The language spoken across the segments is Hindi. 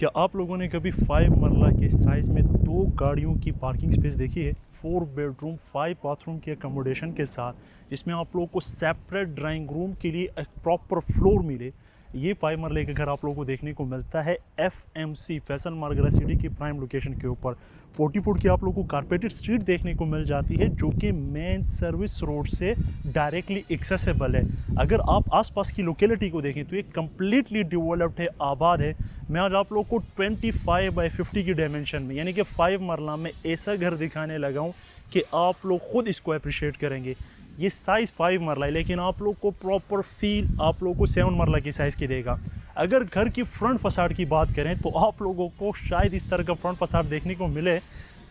क्या आप लोगों ने कभी 5 मरला के साइज़ में 2 गाड़ियों की पार्किंग स्पेस देखी है? 4 बेडरूम 5 बाथरूम की अकोमोडेशन के साथ, जिसमें आप लोगों को सेपरेट ड्राइंग रूम के लिए एक प्रॉपर फ्लोर मिले। ये 5 मरले का घर आप लोगों को देखने को मिलता है FMC फैसल मार्गरा सिटी की प्राइम लोकेशन के ऊपर। 40 फुट की आप लोगों को कारपेटेड स्ट्रीट देखने को मिल जाती है, जो कि मेन सर्विस रोड से डायरेक्टली एक्सेसिबल है। अगर आप आसपास की लोकेलिटी को देखें तो ये कंप्लीटली डेवलप्ड है, आबाद है। मैं आज आप लोग को 25x50 की डायमेंशन में, यानी कि 5 मरला में ऐसा घर दिखाने लगा हूँ कि आप लोग खुद इसको अप्रिशिएट करेंगे। ये साइज़ 5 मरला है, लेकिन आप लोग को प्रॉपर फील आप लोग को 7 मरला की साइज़ की देगा। अगर घर की फ्रंट फसाड की बात करें तो आप लोगों को शायद इस तरह का फ्रंट फसाड देखने को मिले।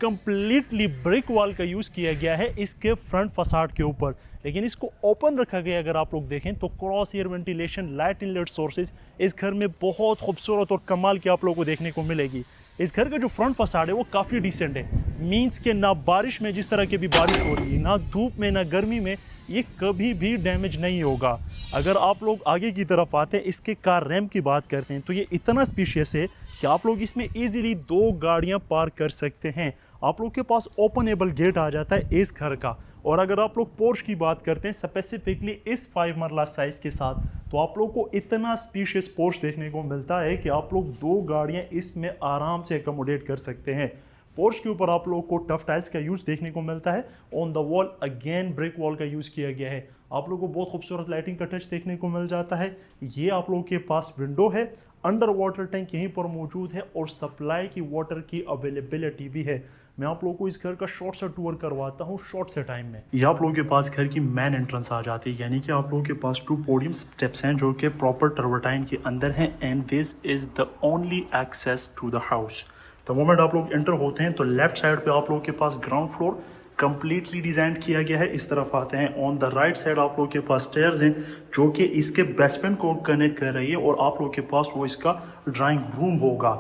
कंप्लीटली ब्रिक वॉल का यूज़ किया गया है इसके फ्रंट फसाड के ऊपर, लेकिन इसको ओपन रखा गया। अगर आप लोग देखें तो cross air ventilation, light inlet sources इस घर में बहुत खूबसूरत और कमाल की आप लोगों को देखने को मिलेगी। इस घर का जो फ्रंट फसाड है वो काफ़ी डिसेंट है, मीन्स के ना बारिश में जिस तरह की भी बारिश हो रही है, ना धूप में ना गर्मी में, ये कभी भी डैमेज नहीं होगा। अगर आप लोग आगे की तरफ आते हैं, इसके कार रैम्प की बात करते हैं, तो ये इतना स्पीशियस है कि आप लोग इसमें इजीली 2 गाड़ियां पार्क कर सकते हैं। आप लोग के पास ओपनेबल गेट आ जाता है इस घर का। और अगर आप लोग पोर्च की बात करते हैं स्पेसिफिकली इस 5 मरला साइज के साथ, तो आप लोग को इतना स्पीशियस पोर्च देखने को मिलता है कि आप लोग 2 गाड़ियां इसमें आराम से अकोमोडेट कर सकते हैं। पोर्च के ऊपर आप लोग को टफ टाइल्स का यूज़ देखने को मिलता है। On the wall again brick wall का यूज़ किया गया है। आप लोगों को बहुत खूबसूरत लाइटिंग का टच देखने को मिल जाता है। ये आप लोगों के पास विंडो है, अंडर वाटर टैंक यहीं पर मौजूद है और सप्लाई की वाटर की अवेलेबिलिटी भी है। मैं आप लोगों को इस घर का शॉर्ट सा टूर करवाता हूँ शॉर्ट से टाइम में। ये आप लोगों के पास घर की मेन एंट्रेंस आ जाती है, यानी कि आप लोगों के पास 2 पोडियम स्टेप्स हैं जो कि प्रॉपर टर्बोटाइन के अंदर हैं, and this is the only access to the house. The moment आप लोग एंटर होते हैं तो लेफ्ट साइड पे आप लोगों के पास ग्राउंड फ्लोर कंप्लीटली डिजाइन किया गया है। इस तरफ आते हैं, ऑन द राइट साइड आप लोगों के पास स्टेयर्स हैं जो कि इसके बेसमेंट को कनेक्ट कर रही है, और आप लोगों के पास वो इसका ड्राइंग रूम होगा।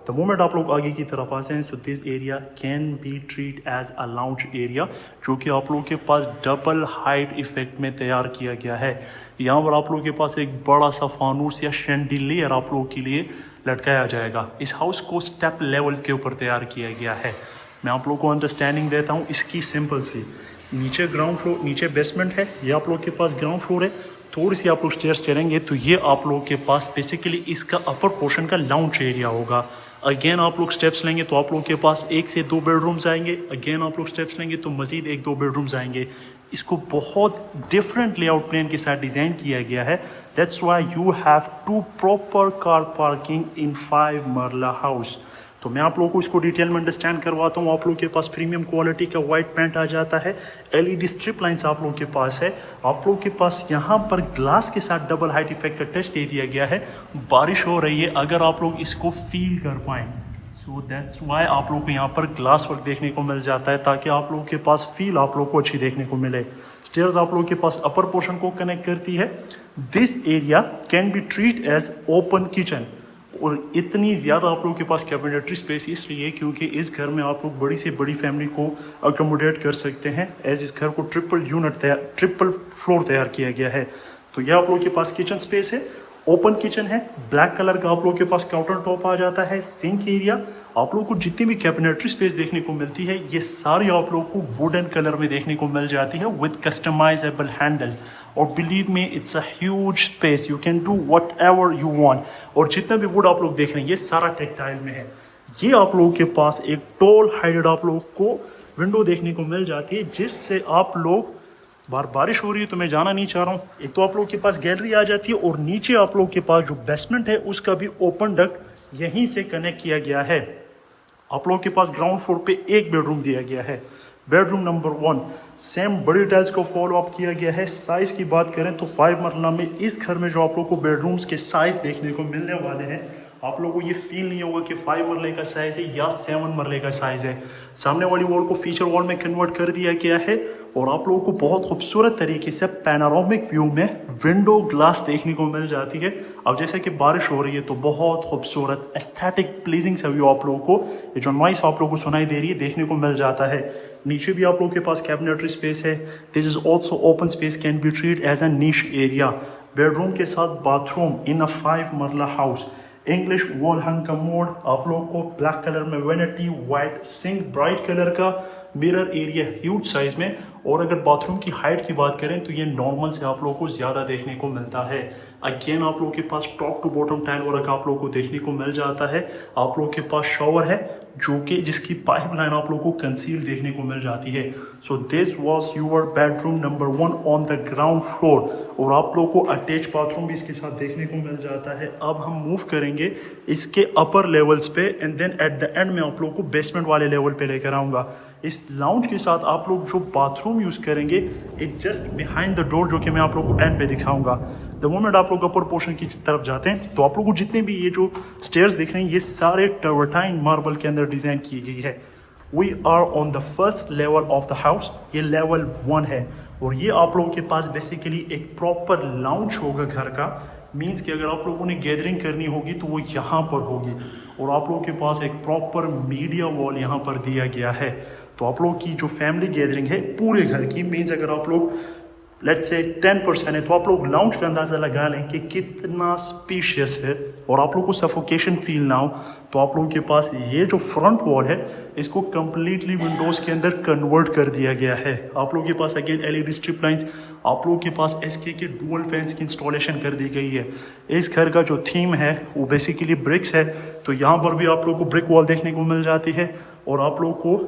द मोमेंट आप लोग आगे की तरफ आते हैं, so this area can be treat as a lounge area, जो कि आप लोगों के पास डबल हाइट इफेक्ट में तैयार किया गया है। यहाँ पर आप लोगों के पास एक बड़ा सा फानूस या शैंडिलियर आप लोगों के लिए लटकाया जाएगा। इस हाउस को स्टेप लेवल के ऊपर तैयार किया गया है। मैं आप लोगों को अंडरस्टैंडिंग देता हूँ इसकी सिंपल सी। नीचे ग्राउंड फ्लोर, नीचे बेसमेंट है, ये आप लोगों के पास ग्राउंड फ्लोर है। थोड़ी सी आप लोग स्टेयर्स चढ़ेंगे तो ये आप लोगों के पास बेसिकली इसका अपर पोर्शन का लाउंज एरिया होगा। अगेन आप लोग स्टेप्स लेंगे तो आप लोगों के पास 1 से 2 बेडरूम्स आएंगे। अगेन आप लोग स्टेप्स लेंगे तो मजीद 1-2 बेडरूम्स आएंगे। इसको बहुत डिफरेंट लेआउट प्लान के साथ डिज़ाइन किया गया है। That's why you have 2 proper car parking in 5 marla house. तो मैं आप लोगों को इसको डिटेल में अंडरस्टैंड करवाता हूँ। आप लोगों के पास प्रीमियम क्वालिटी का वाइट पेंट आ जाता है, LED स्ट्रिप लाइन्स आप लोगों के पास है। आप लोगों के पास यहाँ पर ग्लास के साथ डबल हाइट इफेक्ट का टच दे दिया गया है। बारिश हो रही है, अगर आप लोग इसको फील कर पाएँ, सो दैट्स वाई आप लोगों को यहाँ पर ग्लास वर्क देखने को मिल जाता है, ताकि आप लोगों के पास फील आप लोगों को अच्छी देखने को मिले। स्टेयर्स आप लोगों के पास अपर पोर्शन को कनेक्ट करती है। This area can be treat as open kitchen, और इतनी ज़्यादा आप लोगों के पास कैबिनेटरी स्पेस इसलिए क्योंकि इस घर में आप लोग बड़ी से बड़ी फैमिली को अकोमोडेट कर सकते हैं, एज इस घर को ट्रिपल फ्लोर तैयार किया गया है। तो यह आप लोगों के पास किचन स्पेस है, ओपन किचन है, ब्लैक कलर का आप लोगों के पास काउंटर टॉप आ जाता है। सिंक एरिया, आप लोगों को जितनी भी कैबिनेटरी स्पेस देखने को मिलती है ये सारी आप लोगों को वुडन कलर में देखने को मिल जाती है विद कस्टमाइजेबल हैंडल्स। और believe me it's a huge space, you can do what ever you want. और जितना भी वुड आप लोग देख रहे हैं ये सारा टेक्टाइल में है। ये आप लोगों के पास एक टॉल हाइटेड आप लोगों को विंडो देखने को मिल जाती है, जिससे आप लोग, बारिश हो रही है तो मैं जाना नहीं चाह रहा हूँ, एक तो आप लोगों के पास गैलरी आ जाती है, और नीचे आप लोगों के पास जो बेसमेंट है उसका भी ओपन डक्ट यहीं से कनेक्ट किया गया है। आप लोगों के पास ग्राउंड फ्लोर पे 1 बेडरूम दिया गया है। बेडरूम नंबर 1 सेम बड़ी टाइल्स को फॉलो अप किया गया है। साइज की बात करें तो 5 मरला में इस घर में जो आप लोगों को बेडरूम्स के साइज देखने को मिलने वाले हैं, आप लोगों को ये फील नहीं होगा कि 5 मरले का साइज है या 7 मरले का साइज है। सामने वाली वॉल को फीचर वॉल में कन्वर्ट कर दिया गया है, और आप लोगों को बहुत खूबसूरत तरीके से पैनारोमिक व्यू में विंडो ग्लास देखने को मिल जाती है। अब जैसे कि बारिश हो रही है तो बहुत खूबसूरत एस्थेटिक प्लीजिंग सा व्यू आप लोगों को, ये जो नॉइस आप लोगों को सुनाई दे रही है, देखने को मिल जाता है। नीचे भी आप लोगों के पास कैबिनेटरी स्पेस है। This is also open space, can be treat as a niche area. Bedroom के साथ bathroom in a 5 marla house. English wall hung commode, आप लोगों को ब्लैक कलर में vanity, white sink, bright colour का मिरर एरिया ह्यूज साइज में। और अगर बाथरूम की हाइट की बात करें तो ये नॉर्मल से आप लोगों को ज़्यादा देखने को मिलता है। अगेन आप लोगों के पास top to bottom tile work आप लोगों को देखने को मिल जाता है। आप लोगों के पास शॉवर है जो कि जिसकी पाइपलाइन आप लोगों को कंसील देखने को मिल जाती है। So this was your bedroom number 1 on the ground floor. और आप लोगों को अटैच बाथरूम भी इसके साथ देखने को मिल जाता है। अब हम मूव करेंगे इसके अपर लेवल्स पे and then at the end में आप लोगों को बेसमेंट वाले लेवल पे लेकर आऊँगा। इस लाउंज के साथ आप लोग जो बाथरूम यूज़ करेंगे it just behind the door, जो कि मैं आप लोगों को एंड पे दिखाऊंगा। द मोमेंट आप लोग अपर पोर्शन की तरफ जाते हैं तो आप लोगों को जितने भी ये जो स्टेयर्स दिख रहे हैं ये सारे ट्रैवर्टाइन मार्बल के अंदर डिज़ाइन की गई है। We are on the first level of the house, ये लेवल 1 है। और ये आप लोगों के पास बेसिकली एक प्रॉपर लाउंज होगा घर का। मीन्स कि अगर आप लोगों ने गैदरिंग करनी होगी तो वो यहाँ पर होगी। और आप लोगों के पास एक प्रॉपर मीडिया वॉल यहाँ पर दिया गया है। तो आप लोगों की जो फैमिली गैदरिंग है पूरे घर की, मीन्स अगर आप लोग लेट्स से 10% है तो आप लोग लाउंज का अंदाज़ा लगा लें कि कितना स्पेशियस है और आप लोग को सफोकेशन फील ना हो। तो आप लोगों के पास ये जो फ्रंट वॉल है इसको कम्प्लीटली विंडोज़ के अंदर कन्वर्ट कर दिया गया है। आप लोगों के पास अगेन LED स्ट्रिप लाइंस, आप लोगों के पास SK के डुअल फैंस की इंस्टॉलेशन कर दी गई है। इस घर का जो थीम है वो बेसिकली ब्रिक्स है, तो यहाँ पर भी आप लोग को ब्रिक वॉल देखने को मिल जाती है। और आप लोग को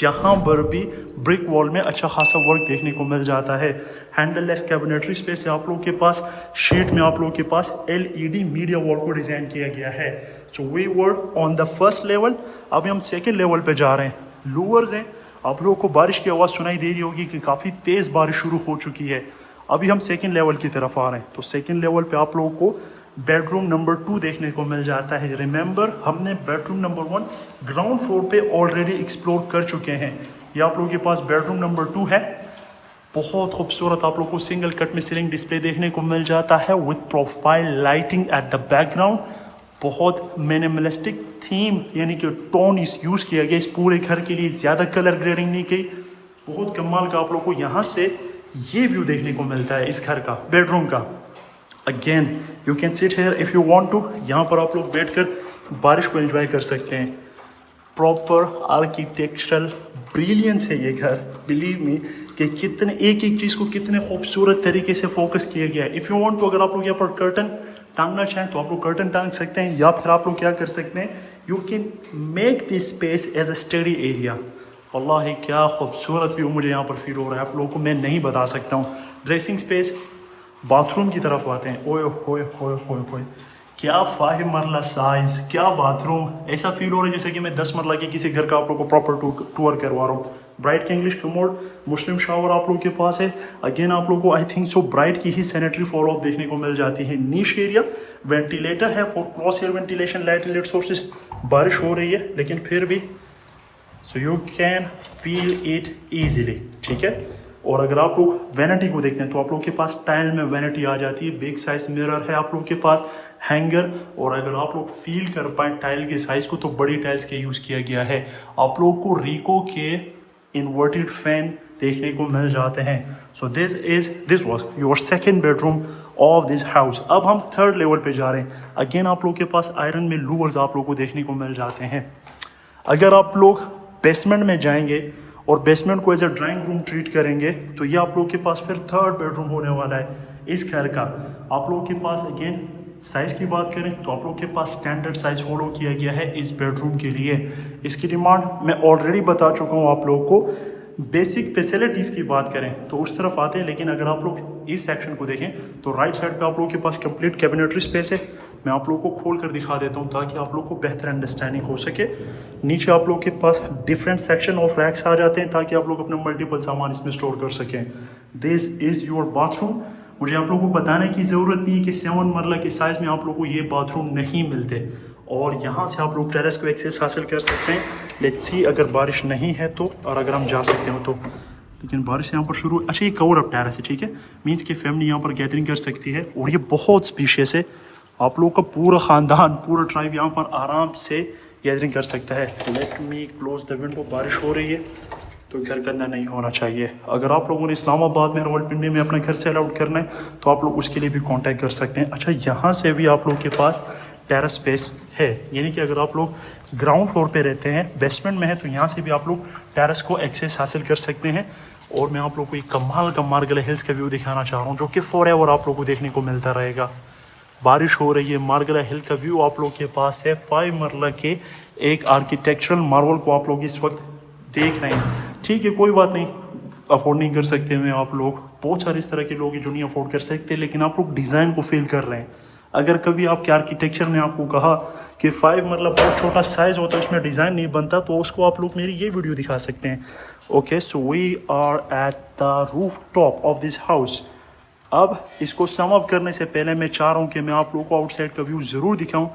यहाँ पर भी ब्रिक वॉल में अच्छा खासा वर्क देखने को मिल जाता है। हैंडललेस कैबिनेटरी स्पेस है आप लोगों के पास। शीट में आप लोगों के पास LED मीडिया वॉल को डिज़ाइन किया गया है। So we were on the first level. अभी हम सेकेंड लेवल पे जा रहे हैं। लूवर्स हैं, आप लोगों को बारिश की आवाज़ सुनाई दे रही होगी कि काफ़ी तेज़ बारिश शुरू हो चुकी है। अभी हम सेकेंड लेवल की तरफ आ रहे हैं। तो सेकेंड लेवल पे आप लोगों को बेडरूम नंबर 2 देखने को मिल जाता है। रिमेंबर हमने बेडरूम नंबर 1 ग्राउंड फ्लोर पे ऑलरेडी एक्सप्लोर कर चुके हैं। ये आप लोगों के पास बेडरूम नंबर 2 है। बहुत खूबसूरत आप लोग को सिंगल कट में सीलिंग डिस्प्ले देखने को मिल जाता है with profile lighting at the background. बहुत मिनिमलिस्टिक थीम यानी कि टोन इस यूज़ किया गया इस पूरे घर के लिए। ज़्यादा कलर ग्रेडिंग नहीं की। बहुत कमाल का आप लोग को यहाँ से ये व्यू देखने को मिलता है इस घर का, बेडरूम का। Again you can sit here if you want to. यहाँ पर आप लोग बैठकर बारिश को एंजॉय कर सकते हैं। प्रॉपर आर्किटेक्चरल ब्रिलियंस है ये घर। बिलीव मी कि कितने एक एक चीज़ को कितने खूबसूरत तरीके से फोकस किया गया है। इफ़ यू वांट टू, अगर आप लोग यहाँ पर कर्टन टांगना चाहें तो आप लोग कर्टन टांग सकते हैं, या फिर आप लोग क्या कर सकते हैं, you can make this space as a study area. वल्लाही क्या खूबसूरत व्यू मुझे यहाँ पर फील हो रहा है, आप लोगों को मैं नहीं बता सकता हूँ। ड्रेसिंग स्पेस, बाथरूम की तरफ आते हैं। ओए होए होए होए होए, क्या 5 मरला साइज, क्या बाथरूम। ऐसा फील हो रहा है जैसे कि मैं 10 मरला के किसी घर का आप लोग को प्रॉपर टूर करवा रहा हूँ। ब्राइट के इंग्लिश कमोड, मुस्लिम शावर आप लोगों के पास है। अगेन आप लोग को आई थिंक सो ब्राइट की ही सैनिटरी फॉलो अप देखने को मिल जाती है। नीश एरिया, वेंटिलेटर है for cross air ventilation, light let sources. बारिश हो रही है लेकिन फिर भी so you can feel it easily, ठीक है। और अगर आप लोग वैनिटी को देखते हैं तो आप लोग के पास टाइल में वैनिटी आ जाती है। बिग साइज मिरर है आप लोग के पास, हैंगर। और अगर आप लोग फील कर पाए टाइल के साइज को तो बड़ी टाइल्स के यूज़ किया गया है। आप लोग को रिको के इन्वर्टेड फैन देखने को मिल जाते हैं। So this was your second bedroom of this house. अब हम थर्ड लेवल पे जा रहे हैं। अगेन आप लोग के पास आयरन में लूवर्स आप लोग को देखने को मिल जाते हैं। अगर आप लोग बेसमेंट में जाएंगे और बेसमेंट को as a drawing room treat करेंगे तो ये आप लोग के पास फिर थर्ड बेडरूम होने वाला है इस घर का। आप लोग के पास अगेन साइज़ की बात करें तो आप लोग के पास स्टैंडर्ड साइज़ फॉलो किया गया है इस बेडरूम के लिए। इसकी डिमांड मैं ऑलरेडी बता चुका हूँ आप लोगों को। बेसिक फैसिलिटीज़ की बात करें तो उस तरफ आते हैं, लेकिन अगर आप लोग इस सेक्शन को देखें तो राइट साइड पे आप लोगों के पास कंप्लीट कैबिनेटरी स्पेस है। मैं आप लोगों को खोल कर दिखा देता हूँ ताकि आप लोग को बेहतर अंडरस्टैंडिंग हो सके। नीचे आप लोग के पास डिफरेंट सेक्शन ऑफ रैक्स आ जाते हैं ताकि आप लोग अपने मल्टीपल सामान इसमें स्टोर कर सकें। This is your bathroom. मुझे आप लोगों को बताने की ज़रूरत नहीं है कि 7 मरला के साइज़ में आप लोग को ये बाथरूम नहीं मिलते। और यहाँ से आप लोग टेरेस को एक्सेस हासिल कर सकते हैं। लेट्स सी अगर बारिश नहीं है तो, और अगर हम जा सकते हो तो। लेकिन बारिश यहाँ पर शुरू, अच्छा ये कवर अप टेरेस है, ठीक है। मीन्स की फैमिली यहाँ पर गैदरिंग कर सकती है। और ये बहुत स्पीशियस है, आप लोग का पूरा ख़ानदान, पूरा ट्राइब यहाँ पर आराम से गैदरिंग कर सकता है। Let me close the window. बारिश हो रही है तो घर के अंदर नहीं होना चाहिए। अगर आप लोगों ने इस्लामाबाद में, रावलपिंडी में अपने घर से अलाउड करना है तो आप लोग उसके लिए भी कांटेक्ट कर सकते हैं। अच्छा यहाँ से भी आप लोग के पास टेरेस स्पेस है, यानी कि अगर आप लोग ग्राउंड फ्लोर पे रहते हैं, बेसमेंट में है, तो यहाँ से भी आप लोग टेरेस को एक्सेस हासिल कर सकते हैं। और मैं आप लोग को एक कमाल का मार्गला हिल्स का व्यू दिखाना चाह रहा हूँ, जो कि फॉरएवर आप लोग को देखने को मिलता रहेगा। बारिश हो रही है, मार्गला हिल का व्यू आप लोग के पास है। 5 मरला के एक आर्किटेक्चरल मार्वल को आप लोग इस वक्त देख रहे हैं। ठीक है, कोई बात नहीं, अफोर्ड नहीं कर सकते हैं आप लोग, बहुत सारे इस तरह के लोग हैं जो नहीं अफोर्ड कर सकते, लेकिन आप लोग डिज़ाइन को फील कर रहे हैं। अगर कभी आपके आर्किटेक्चर ने आपको कहा कि 5 मतलब बहुत छोटा साइज़ होता है, उसमें डिज़ाइन नहीं बनता, तो उसको आप लोग मेरी ये वीडियो दिखा सकते हैं। Okay, so we are at the rooftop of this house. अब इसको सम अप करने से पहले मैं चाह रहा हूँ कि मैं आप लोगों को आउटसाइड का व्यू ज़रूर दिखाऊं,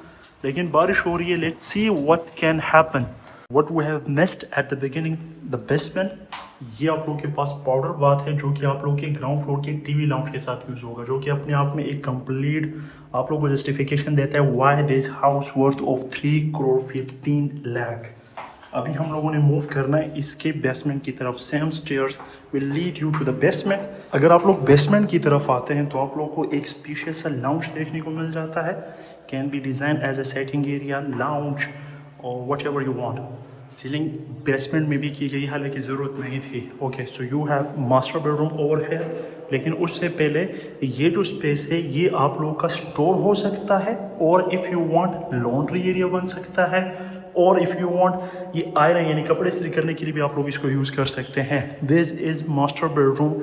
लेकिन बारिश हो रही है। Let's see what can happen. What we have missed at the beginning, the basement. ये आप लोगों के पास पाउडर बाथ है, जो कि आप लोगों के ग्राउंड फ्लोर के टीवी लाउंज के साथ यूज़ होगा, जो कि अपने आप में एक कंप्लीट आप लोगों को जस्टिफिकेशन देता है why this house worth of 3 crore 15 lakh. अभी हम लोगों ने मूव करना है इसके बेसमेंट की तरफ। Same stairs will lead you to the basement. अगर आप लोग बेसमेंट की तरफ आते हैं तो आप लोगों को एक स्पेशियस सा लाउंज देखने को मिल जाता है। Can be design as a setting area, lounge और whatever you want. Ceiling basement में भी की गई, हालांकि ज़रूरत नहीं थी। Okay, so you have master bedroom over है, लेकिन उससे पहले ये जो स्पेस है ये आप लोगों का स्टोर हो सकता है, और if you want laundry area बन सकता है, और इफ़ यू वांट ये आयरन यानी कपड़े इस्त्री करने के लिए भी आप लोग इसको यूज़ कर सकते हैं। दिस इज़ मास्टर बेडरूम,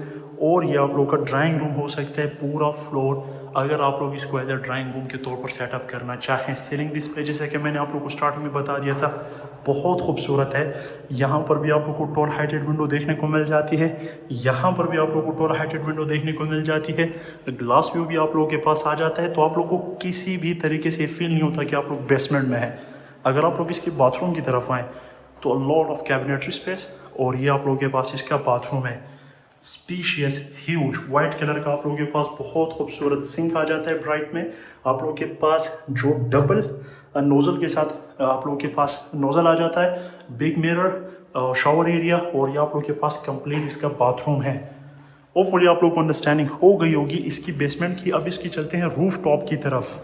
और ये आप लोग का ड्राइंग रूम हो सकता है पूरा फ्लोर, अगर आप लोग इसको एज अ ड्राइंग रूम के तौर पर सेटअप करना चाहें। सीलिंग डिस्प्ले, जैसे कि मैंने आप लोग को स्टार्टिंग में बता दिया था, बहुत खूबसूरत है। यहाँ पर भी आप लोग को टॉल हाइटेड विंडो देखने को मिल जाती है, यहाँ पर भी आप लोग को टॉल हाइटेड विंडो देखने को मिल जाती है। ग्लास व्यू भी आप लोगों के पास आ जाता है, तो आप लोग को किसी भी तरीके से फील नहीं होता कि आप लोग बेसमेंट में हैं। अगर आप लोग इसके बाथरूम की तरफ आएँ तो लॉट ऑफ कैबिनेटरी स्पेस, और ये आप लोगों के पास इसका बाथरूम है, स्पीशियस ह्यूज वाइट कलर का। आप लोगों के पास बहुत खूबसूरत सिंक आ जाता है ब्राइट में। आप लोगों के पास जो डबल नोज़ल के साथ आप लोगों के पास नोज़ल आ जाता है, बिग मिरर, शावर एरिया, और ये आप लोगों के पास कंप्लीट इसका बाथरूम है। होपफुली आप लोगों को अंडरस्टैंडिंग हो गई होगी इसकी बेसमेंट की। अब इसकी चलते हैं रूफ टॉप की तरफ।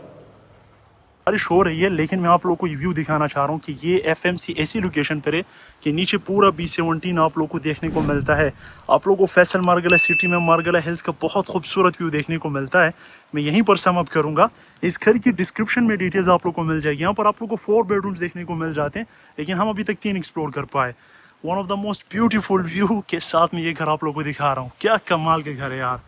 बारिश हो रही है, लेकिन मैं आप लोगों को ये व्यू दिखाना चाह रहा हूँ कि ये एफएमसी ऐसी लोकेशन पर है कि नीचे पूरा B17 आप लोगों को देखने को मिलता है। आप लोगों को फैसल मार्गला सिटी में मार्गला हिल्स का बहुत खूबसूरत व्यू देखने को मिलता है। मैं यहीं पर सम अप करूँगा। इस घर की डिस्क्रिप्शन में डिटेल्स आप लोग को मिल जाएगी। यहाँ पर आप लोग को 4 बेडरूम्स देखने को मिल जाते हैं, लेकिन हम अभी तक 3 एक्सप्लोर कर पाए। One of the most beautiful view के साथ में ये घर आप लोग को दिखा रहा हूँ। क्या कमाल के घर है यार।